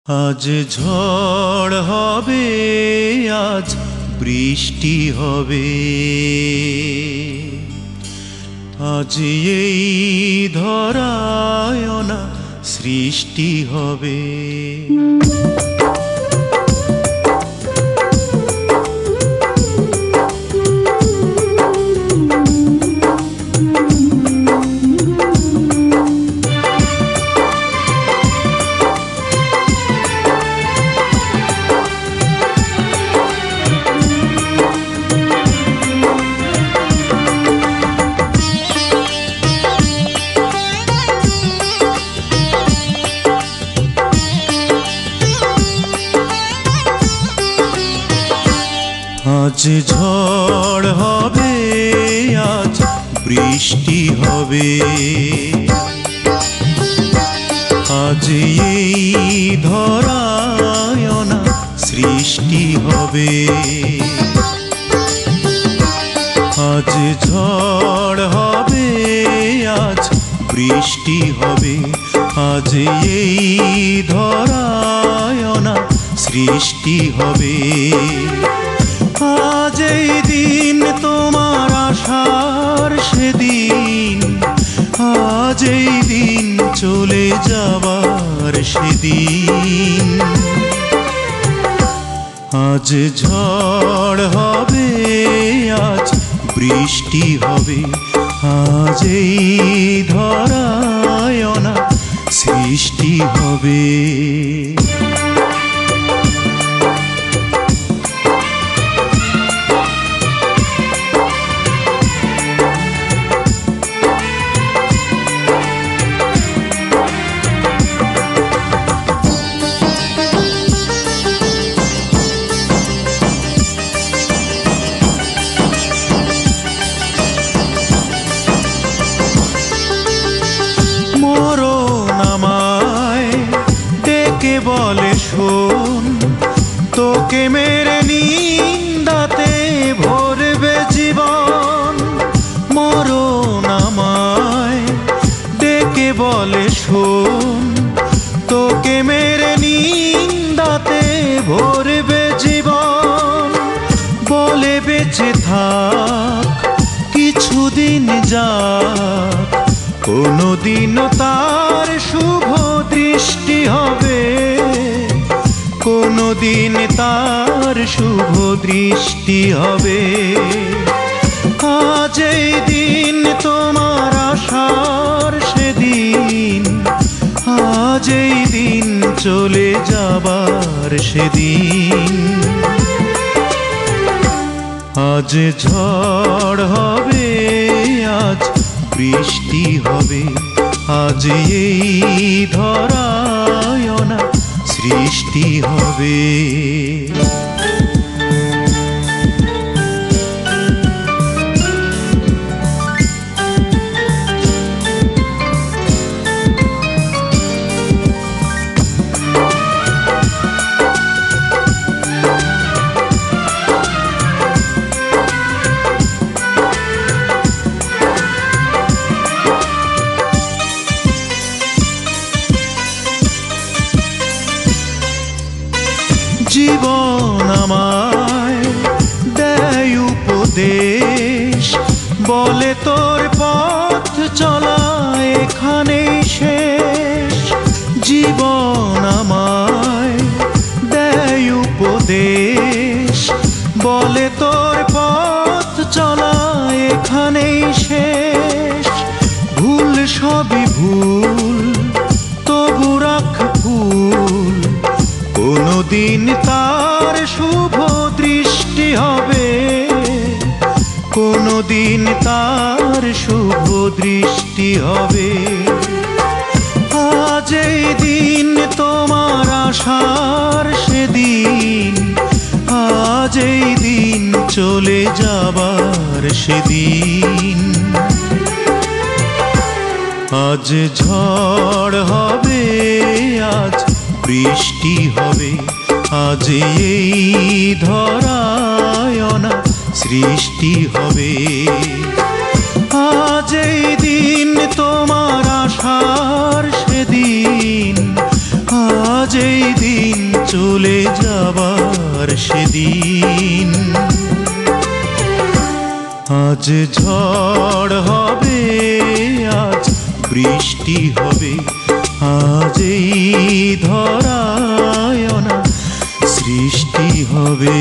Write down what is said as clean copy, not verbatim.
আজ ঝড় হবে, আজ বৃষ্টি হবে, আজ এই ধরায় না সৃষ্টি হবে। আজ ঝড় হবে, আজ বৃষ্টি হবে, আজ এই ধরায় না সৃষ্টি হবে। আজ ঝড় হবে, আজ বৃষ্টি হবে, আজ এই ধরায় না সৃষ্টি হবে। আজ এই দিন তোমার আশার সেদিন, আজ এই দিন চলে যাবার সেদিন। আজ ঝড় হবে, আজ বৃষ্টি হবে, আজ এই ধরায় না সৃষ্টি হবে। বলে শোন, তোকে মেরে নিন্দাতে ভরবে জীবন। মরণ আমায় ডেকে বলে শোন, তোকে মেরে নিন্দাতে ভরবে জীবন। বলে বেঁচে থাক কিছুদিন যাক, কোনদিনও তার শুভ দৃষ্টি হবে, কোনদিন তার শুভ দৃষ্টি হবে। আজ এই দিন তোমার আশার সেদিন, আজ এই দিন চলে যাবার সেদিন। আজ ঝড় হবে, আজ বৃষ্টি হবে, আজ এই ধরায় না সৃষ্টি হবে। জীবন আমায় দেয় উপদেশ, বলে তোর পথ চলা এখানেই শেষ। জীবন আমায় দেয় উপদেশ, বলে তোর পথ চলা এখানেই শেষ। ভুল সবই ভুল, তবু রাখ ফুল, কোনদিন তার শুভ দৃষ্টি হবে, কোনদিন তার শুভ দৃষ্টি হবে। আজ এই দিন তোমার আশার সেদিন, আজ এই দিন চলে যাবার সেদিন। আজ ঝড় হবে, আজ বৃষ্টি হবে, আজ এই ধরায় না সৃষ্টি হবে। আজ এই দিন তোমার আশার সেদিন, আজ এই দিন চলে যাবার সেদিন। আজ ঝড় হবে, আজ বৃষ্টি হবে, আজ এই ধরায় না সৃষ্টি হবে।